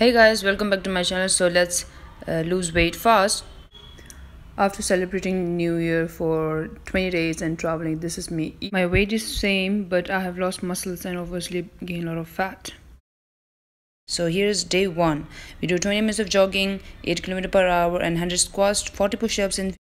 Hey guys, welcome back to my channel. So let's lose weight fast. After celebrating New Year for 20 days and traveling, this is me. My weight is same, but I have lost muscles and obviously gained a lot of fat. So here's day 1. We do 20 minutes of jogging, 8 km per hour and 100 squats, 40 push-ups and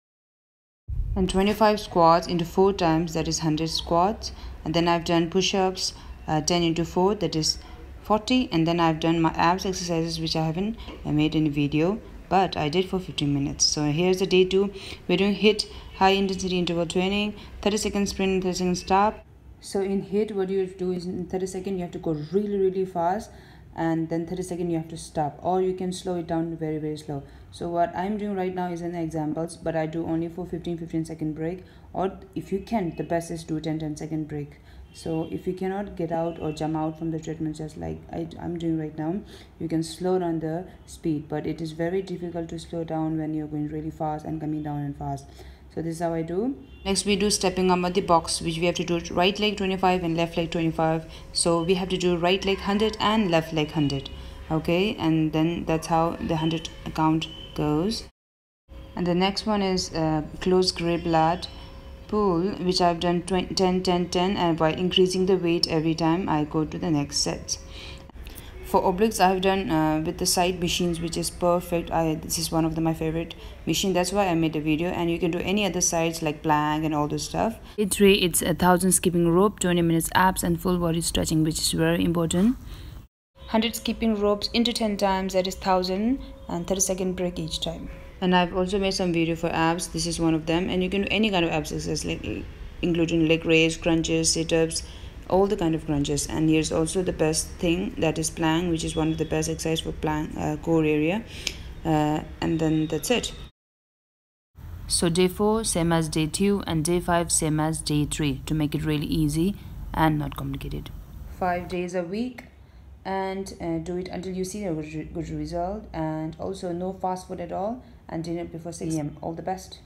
25 squats into 4 times, that is 100 squats. And then I've done push-ups 10 into 4, that is 40. And then I've done my abs exercises, which I haven't made in a video, but I did for 15 minutes. So here's the day 2. We're doing HIIT, high intensity interval training, 30-second sprint and 30-second stop. So in HIIT, what you have to do is in 30 seconds you have to go really fast, and then 30 seconds you have to stop, or you can slow it down very slow. So what I'm doing right now is an examples, but I do only for 15 second break, or if you can, the best is do 10 second break. So if you cannot get out or jump out from the treadmill just like I'm doing right now, you can slow down the speed, but it is very difficult to slow down when you're going really fast and coming down and fast. So this is how I do. Next we do stepping up at the box, which we have to do right leg 25 and left leg 25. So we have to do right leg 100 and left leg 100. Okay, and then that's how the 100 count goes. And the next one is close grip lat pull, which I've done 10 and by increasing the weight every time I go to the next set. For obliques, I've done with the side machines, which is perfect. This is one of my favorite machine. That's why I made a video. And you can do any other sides like plank and all this stuff. Day 3, it's 1,000 skipping rope, 20 minutes abs and full body stretching, which is very important. 100 skipping ropes into 10 times, that is 1,000, and 30-second break each time. And I've also made some video for abs. This is one of them. And you can do any kind of abs exercise, like including leg raise, crunches, sit-ups, all the kind of crunches. And here's also the best thing, that is plank, which is one of the best exercise for plank core area. And then that's it. So day 4 same as day 2, and day 5 same as day 3, to make it really easy and not complicated. 5 days a week, and do it until you see a good result. And also no fast food at all, and dinner before 6 p.m. All the best.